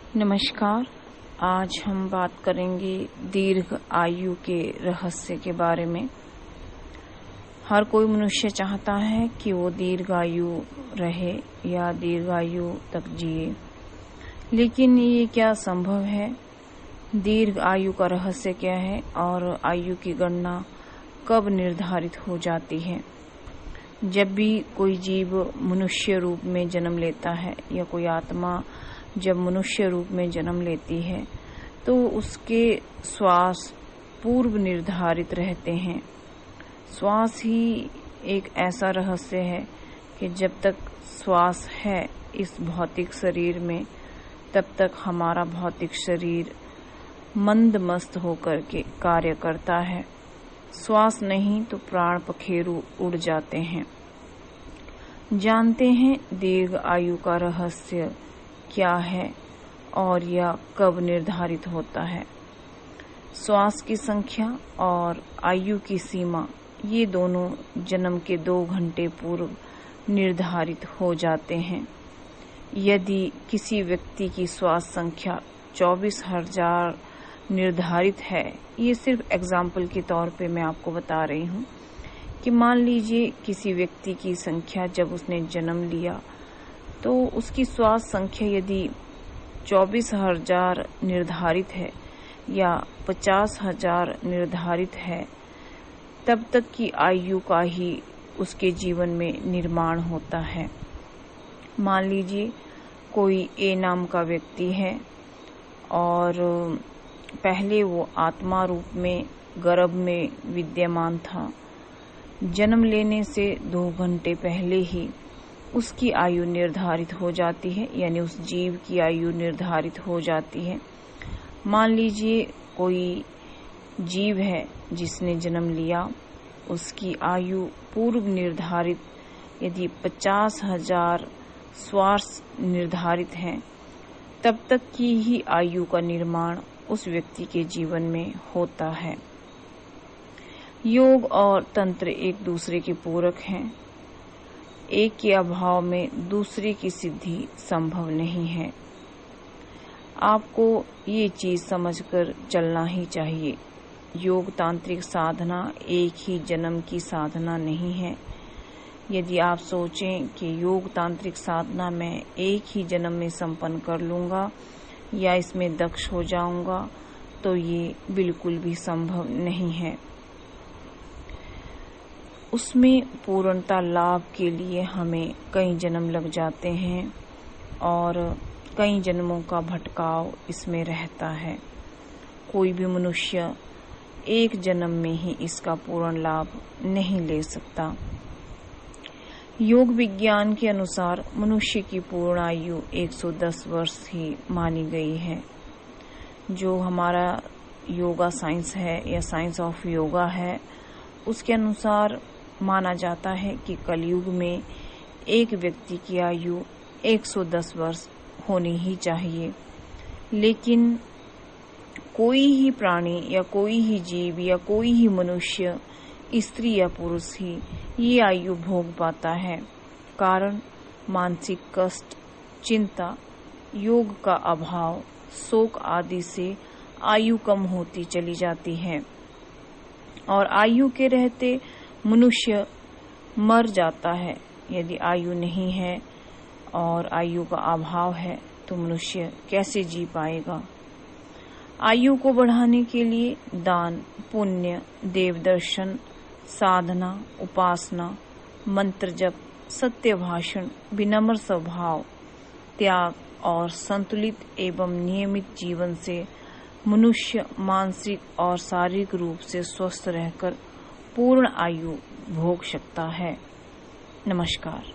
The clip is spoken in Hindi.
नमस्कार। आज हम बात करेंगे दीर्घ आयु के रहस्य के बारे में। हर कोई मनुष्य चाहता है कि वो दीर्घ आयु रहे या दीर्घ आयु तक जिए, लेकिन ये क्या संभव है? दीर्घ आयु का रहस्य क्या है और आयु की गणना कब निर्धारित हो जाती है? जब भी कोई जीव मनुष्य रूप में जन्म लेता है या कोई आत्मा जब मनुष्य रूप में जन्म लेती है तो उसके श्वास पूर्व निर्धारित रहते हैं। श्वास ही एक ऐसा रहस्य है कि जब तक श्वास है इस भौतिक शरीर में तब तक हमारा भौतिक शरीर मंदमस्त होकर के कार्य करता है। श्वास नहीं तो प्राण पखेरु उड़ जाते हैं। जानते हैं दीर्घ आयु का रहस्य क्या है और यह कब निर्धारित होता है। श्वास की संख्या और आयु की सीमा ये दोनों जन्म के 2 घंटे पूर्व निर्धारित हो जाते हैं। यदि किसी व्यक्ति की श्वास संख्या 24,000 निर्धारित है, ये सिर्फ एग्जाम्पल के तौर पे मैं आपको बता रही हूँ कि मान लीजिए किसी व्यक्ति की संख्या जब उसने जन्म लिया तो उसकी श्वास संख्या यदि 24,000 निर्धारित है या 50,000 निर्धारित है, तब तक की आयु का ही उसके जीवन में निर्माण होता है। मान लीजिए कोई ए नाम का व्यक्ति है और पहले वो आत्मा रूप में गर्भ में विद्यमान था। जन्म लेने से 2 घंटे पहले ही उसकी आयु निर्धारित हो जाती है, यानी उस जीव की आयु निर्धारित हो जाती है। मान लीजिए कोई जीव है जिसने जन्म लिया, उसकी आयु पूर्व निर्धारित यदि 50,000 श्वास निर्धारित है, तब तक की ही आयु का निर्माण उस व्यक्ति के जीवन में होता है। योग और तंत्र एक दूसरे के पूरक हैं। एक के अभाव में दूसरे की सिद्धि संभव नहीं है। आपको ये चीज समझकर चलना ही चाहिए। योग तांत्रिक साधना एक ही जन्म की साधना नहीं है। यदि आप सोचें कि योग तांत्रिक साधना मैं एक ही जन्म में संपन्न कर लूंगा या इसमें दक्ष हो जाऊंगा, तो ये बिल्कुल भी संभव नहीं है। उसमें पूर्णता लाभ के लिए हमें कई जन्म लग जाते हैं और कई जन्मों का भटकाव इसमें रहता है। कोई भी मनुष्य एक जन्म में ही इसका पूर्ण लाभ नहीं ले सकता। योग विज्ञान के अनुसार मनुष्य की पूर्ण आयु 110 वर्ष ही मानी गई है। जो हमारा योगा साइंस है या साइंस ऑफ योगा है, उसके अनुसार माना जाता है कि कलयुग में एक व्यक्ति की आयु 110 वर्ष होनी ही चाहिए। लेकिन कोई ही प्राणी या कोई ही जीव या कोई ही मनुष्य, स्त्री या पुरुष ही ये आयु भोग पाता है। कारण मानसिक कष्ट, चिंता, योग का अभाव, शोक आदि से आयु कम होती चली जाती है और आयु के रहते मनुष्य मर जाता है। यदि आयु नहीं है और आयु का अभाव है तो मनुष्य कैसे जी पाएगा? आयु को बढ़ाने के लिए दान, पुण्य, देव दर्शन, साधना, उपासना, मंत्र जप, सत्य भाषण, विनम्र स्वभाव, त्याग और संतुलित एवं नियमित जीवन से मनुष्य मानसिक और शारीरिक रूप से स्वस्थ रहकर पूर्ण आयु भोग सकता है। नमस्कार।